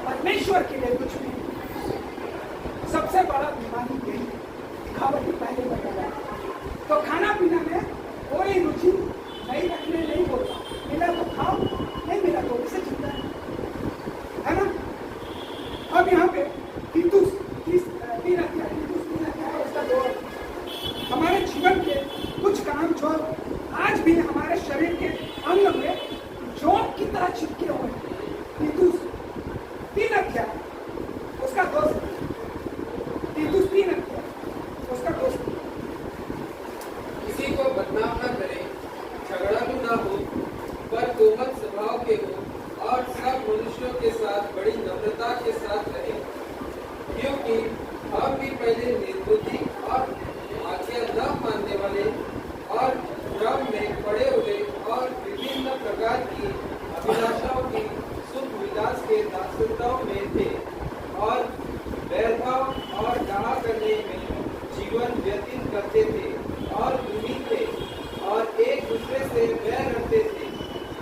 परमेश्वर के लिए कुछ नहीं। सबसे बड़ा बीमारी यही दिखावटी पहले बताया। तो खाना पीना में कोई रुचि नहीं रखने नहीं बोलता, मिला तो खाओ, नहीं मिला तो इसे चिंता है ना। अब यहाँ पे तीतुस 3 अध्याय उसका 2 हमारे जीवन के कुछ काम जो आज भी हमारे शरीर के अंग में जोंक की तरह चिपके हुए हैं। तीतुस 3 अध्याय उसका 2। तीतुस 3 अध्याय उसका 2। किसी को बदनाम न करे, झगड़ालू न हो, पर कोमल स्वभाव के हो और सब मनुष्यों के साथ बड़ी नम्रता के साथ रहे, क्योंकि हम भी पहले निर्बुद्धि और आज्ञा न मानने वाले और भ्रम में पड़े हुए और विभिन्न प्रकार की अभिलाषाओं की सुख विलास के दासताओं में थे और वैरभाव और डाह करने में जीवन व्यतीत करते थे और दुखी थे और एक दूसरे से वैर रखते थे।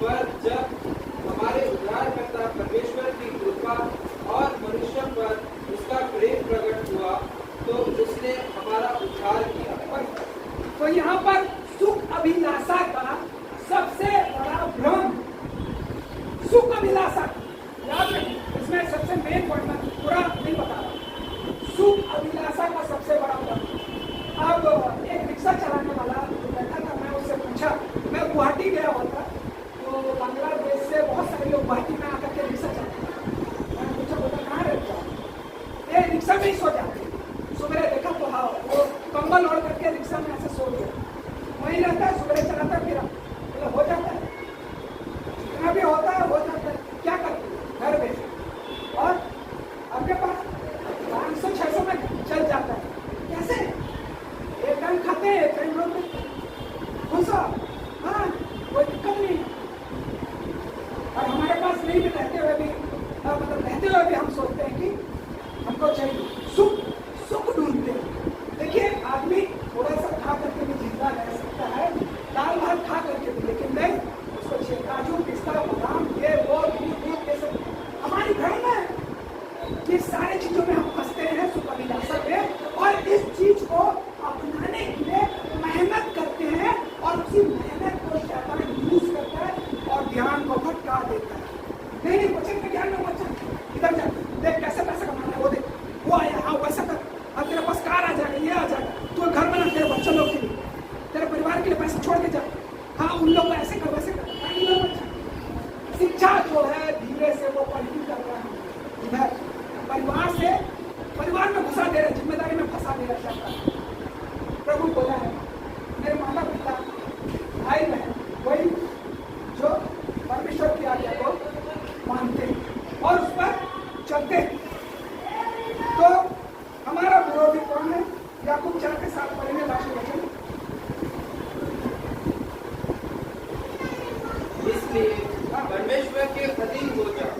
पर जब हमारे उद्धारकर्ता परमेश्वर की कृपा और मनुष्य पर उसका प्रेम प्रकट हुआ तो उसने हमारा उद्धार किया। तो यहाँ पर सुख अभिलाषा का सबसे बड़ा भ्रम, सुख अभिलाषा याद रखिए, इसमें सबसे मेन पॉइंट मैं पूरा नहीं बता रहा। सुख अभिलाषा का सबसे बड़ा भ्रम। अब एक रिक्शा चलाने वाला बैठा था, मैं उससे पूछा, मैं गुवाहाटी गया हुआ था, तो बांग्लादेश से बहुत सारे लोग गुवाहाटी में आकर के रिक्शा चलाते हैं। मैंने पूछा, बोला कहाँ रहते हो? में ही सो जाते। सुबह देखा तो हाँ वो कंबल ओढ़ करके रिक्शा में ऐसे सो गया, वहीं रहता है, सुबह चलाता है, फिर मतलब हो जाता है, जितना भी होता है हो जाता है। क्या करते हैं घर में, और आपके पास 500-600 में चल जाता है। कैसे? एक टाइम खाते हैं, एक टाइम रोते हैं, घुसा, हाँ कोई दिक्कत नहीं है। और हमारे पास नहीं भी रहते हुए भी, मतलब रहते हुए भी हम सोचते हैं कि हमको चाहिए, सुख ढूंढते हैं। देखिए आदमी थोड़ा सा खा करके भी जिंदा रह सकता है, दाल भात खा करके भी, लेकिन नहीं, उसको चाहिए काजू पिस्ता बादाम ये वो दूध ये सब। हमारी घर में ये सारी चीजों में हम फंसते हैं सुख अभिलाषा में, और इस चीज को अपनाने के लिए मेहनत करते हैं, और उसी मेहनत को शैतान यूज करता है और ध्यान को भटका देता है। नहीं बच्चे का ज्ञान में बच्चा इधर जा, देख कैसे पैसा कमाना है, वो देख वो आया, हाँ वैसा कर, अब तेरे पास कार आ जाएगा, ये आ जाएगा, तू घर बना तेरे बच्चों लोग के लिए, तेरे परिवार के लिए पैसे छोड़ के जा, हाँ उन लोग को ऐसे कर वैसे कर। बच्चा शिक्षा जो है धीरे से वो पलटी कर रहा है, इधर परिवार से परिवार में घुसा दे रहा है, जिम्मेदारी में फंसा दे रहा है। प्रभु बोला है मेरे माता पिता भाई बहन वही जो परमेश्वर की आज्ञा को मानते हैं और उस पर चलते हैं। तो हमारा विरोधी कौन है? याकूब 4:7 पढ़ेंगे लास्ट वचन। इसलिए परमेश्वर के अधीन हो जाओ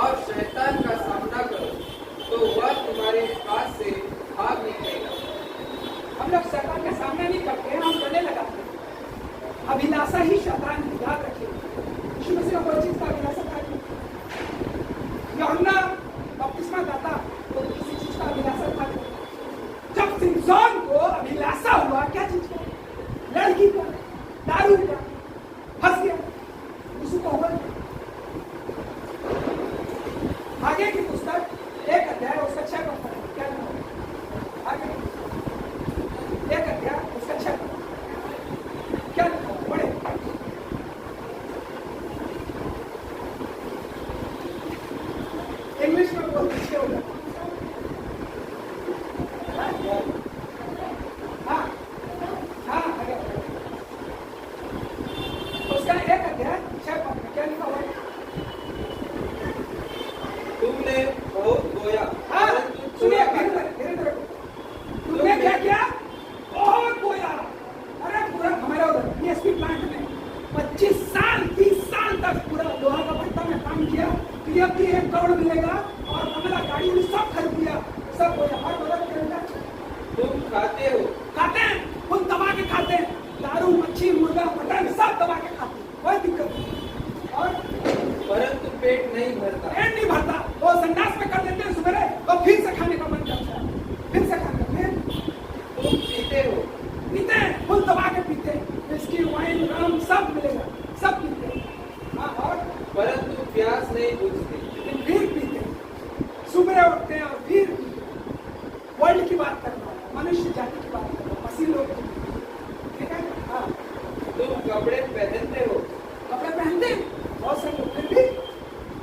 और शैतान का सामना करो, तो वह तुम्हारे पास से भाग निकलेगा। हम लोग शैतान का सामना नहीं करते हैं, हम गले लगाते हैं। अभिलाषा ही शैतान है, याद रखिए। यीशु मसीह को कोई चीज का अभिलाषा था नहीं। यूहन्ना बपतिस्मा दाता तो किसी चीज का अभिलाषा था नहीं। जब सिमसोन को अभिलाषा हुआ क्या चीज का? लड़की का, दारू का, फंस गया, उसको हुआ। आगे की पुस्तक 1 अध्याय उसका 6 पद है, क्या नाम है? आगे 1 अध्याय उसका 6 पद क्या लिखा है? पढ़े। इंग्लिश में बहुत अच्छे हो जाए। हाँ हाँ आगे उसका 1 अध्याय 6 पद में क्या लिखा हुआ है? तुमने बहुत बोया, हाँ परंतु सुनिए, थोड़ा धीरे-धीरे तुमने क्या किया? बहुत बोया। अरे पूरा हमारा उधर पीएसपी प्लांट में 25 साल 30 साल तक पूरा लोहा का भट्टा में काम किया, पीएफ की 1 करोड़ मिलेगा और बंगला गाड़ी भी सब खरीद लिया, सब बोया। और बदल के तुम खाते हो, खाते हैं, खुद दबा के खाते हैं, दारू मच्छी मुर्गा मटन सब दबा के खाते हैं, कोई दिक्कत नहीं। और परंतु पेट नहीं भरता। पेट नहीं भरता, वो संडास में कर देते हैं सवेरे और फिर से खाने का मन करता है, फिर से खाने का। तुम पीते हो, पीते हैं, फुल दबा के पीते हैं, विस्की वाइन रम सब मिलेगा, सब पीते हैं। हाँ और परंतु प्यास नहीं बुझती। लेकिन फिर पीते हैं, सुबह उठते हैं और फिर पीते हैं। वर्ल्ड की बात कर रहा हूँ, मनुष्य जाति की बात कर रहा हूँ, मसीह लोग की। ठीक है? हाँ तुम कपड़े पहनते हो, कपड़े पहनते हैं बहुत सारे लोग, फिर भी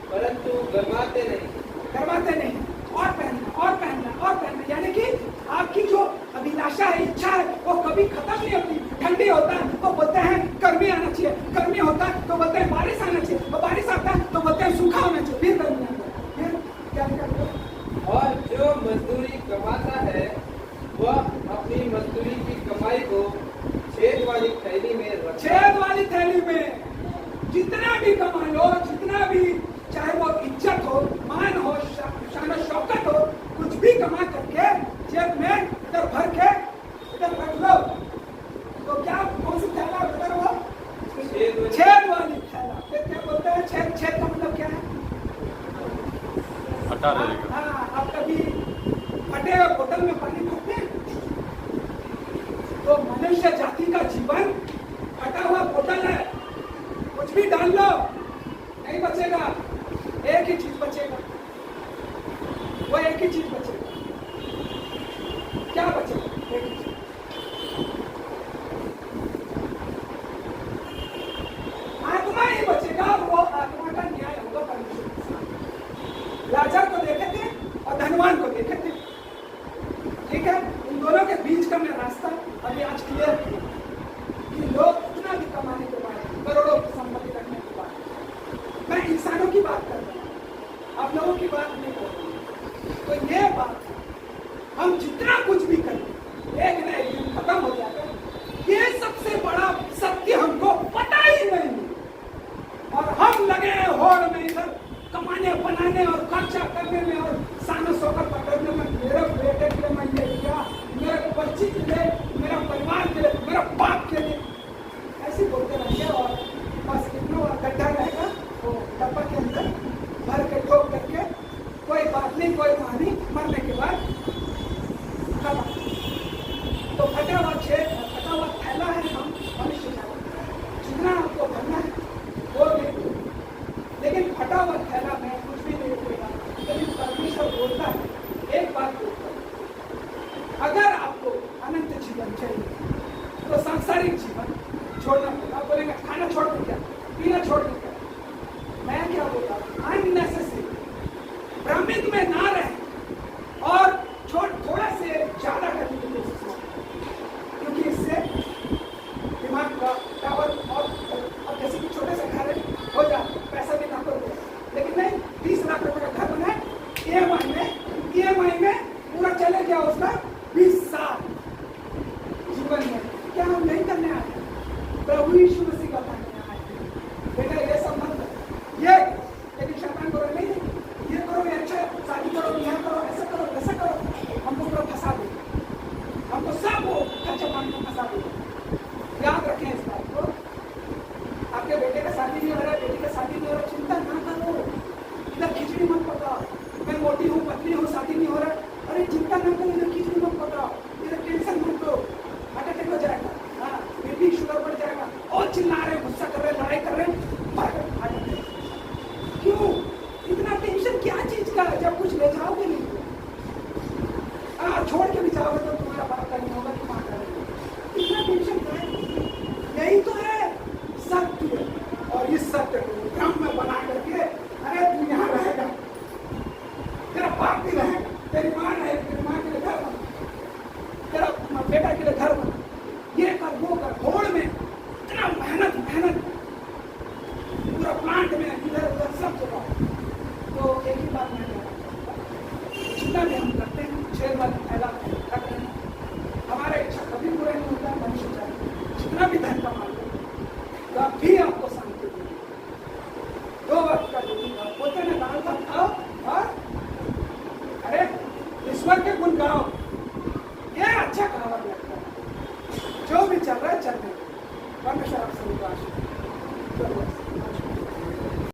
परंतु गरमाते नहीं। करवाते नहीं, और पहनना और पहनना और पहनना, यानी कि आपकी जो अभिलाषा है, इच्छा है, वो कभी खत्म नहीं होती। ठंडी होता है तो बोलते हैं गर्मी आना चाहिए, गर्मी होता है तो बोलते हैं बारिश आना चाहिए, और बारिश आता है तो बोलते हैं सूखा होना चाहिए, फिर गर्मी आता है, फिर क्या करते हैं? और जो मजदूरी कमाता है वह अपनी मजदूरी की कमाई को छेद वाली थैली में रखे। छेद वाली थैली में जितना भी कमा लो, जितना भी चाहे वो इज्जत हो, मान हो, शान और शौकत हो, कुछ भी कमा करके जेब में इधर भर के इधर रख लो, तो क्या कौन सी थैला इधर वो छेद वाली थैला। फिर क्या बोलते हैं? छेद, छेद का मतलब क्या है? हटा देगा। हाँ, आप कभी फटे हुए बोतल में पानी भरते हैं? तो मनुष्य जाति का जीवन फटा हुआ बोतल है, कुछ भी डाल लो नहीं बचेगा, एक ही चीज बचेगा, वो एक ही चीज बचेगा। क्या बचेगा? एक ही चीज। आत्मा ही बचेगा, वो आत्मा का न्याय होगा परमेश्वर के साथ। लाजर को देखे थे और धनवान को देखे थे, मैं इंसानों की बात कर रहा हूँ, आप लोगों की बात नहीं कर रहा। तो ये बात हम जितना कुछ भी करें एक न एक दिन खत्म हो जाएगा। ये सबसे बड़ा सत्य हमको पता ही नहीं और हम लगे होड़ में इधर कमाने बनाने और खर्चा करने में और सानो सोकर पकड़ने में। मेरे बेटे के लिए मैं ये किया, मेरे बच्ची के लिए, मेरा परिवार के लिए, मेरा बाप के लिए, ऐसे बोलते रहेंगे और बस इतना गड्ढा रहेगा वो डब्बा के अंदर भर के ठोक करके कोई बात नहीं, कोई कहानी, मरने के बाद खत्म। तो फटा हुआ छेद, फटा हुआ थैला है हम मनुष्य का, जितना आपको भरना है वो नहीं, लेकिन फटा हुआ थैला में कुछ भी नहीं रुकेगा। लेकिन परमेश्वर बोलता है, एक बात बोलता है, अगर आपको अनंत जीवन चाहिए तो सांसारिक जीवन छोड़ना पड़ेगा। आप बोलेंगे खाना छोड़ दो क्या, पीना छोड़ दो क्या? मैं क्या बोलता हूँ, अननेसेसरी भ्रमित में ना रहे और थोड़ा से ज्यादा करने की कोशिश करें, क्योंकि इससे दिमाग का टावर और जैसे कि छोटे से घर हो जाए, पैसा भी ना करो, लेकिन नहीं 20 लाख रुपए का घर बनाए, EMI में पूरा चले गया उसका 20 साल जीवन में। क्या हम नहीं करने आए हैं? प्रभु यीशु मसीह का करने आए हैं। बेटा ये सब मत करो, ये लेकिन शैतान करो नहीं, ये करो, ये अच्छा शादी करो, यहाँ करो, ऐसा करो, वैसा करो, हमको पूरा फंसा दे, हमको सब वो खर्चा पानी में फंसा दे। याद रखें इस बात को, आपके बेटे का शादी नहीं हो रहा है, बेटी का शादी नहीं हो रहा, चिंता ना करो, इधर खिचड़ी मत पकाओ, मैं मोटी हूँ पतली हूँ शादी नहीं हो रहा, अरे चिंता ना करो, इधर खिचड़ी मत पकाओ, इधर टेंशन मत लो, हार्ट अटैक हो जाएगा, हाँ बीपी शुगर बढ़ जाएगा, और चिल्ला रहे, गुस्सा कर रहे, लड़ाई कर रहे, हार्ट अटैक। क्यों इतना टेंशन क्या चीज का है, जब कुछ ले जाओगे नहीं तो छोड़ के भी जाओगे तो तुम्हारा बाप का नहीं होगा, तुम आ करेंगे, इतना टेंशन क्या है? यही तो है सत्य, और इस सत्य को भ्रम में बना करके, अरे तू यहाँ रहेगा, तेरा बाप भी रहेगा, तेरी माँ रहेगी, तेरी माँ के लिए घर बना, तेरा बेटा के लिए घर बना, ये कर वो कर, होड़ में इतना मेहनत पूरा प्लांट में इधर उधर सब जगह। तो एक ही बात मैं जितना भी हम करते हैं छेद वाली फैला कर रहे हैं, हमारा इच्छा कभी पूरा नहीं होता। मनुष्य चाहे जितना भी धन कमा लो कभी आपको शांति नहीं, 2 वक्त का रोटी खाओ, बोलते ना दाल भात खाओ और अरे ईश्वर के गुण गाओ, ये अच्छा कहावत लगता है। जो भी चल रहा है चलने, परमेश्वर आप सभी को आशीर्वाद दे।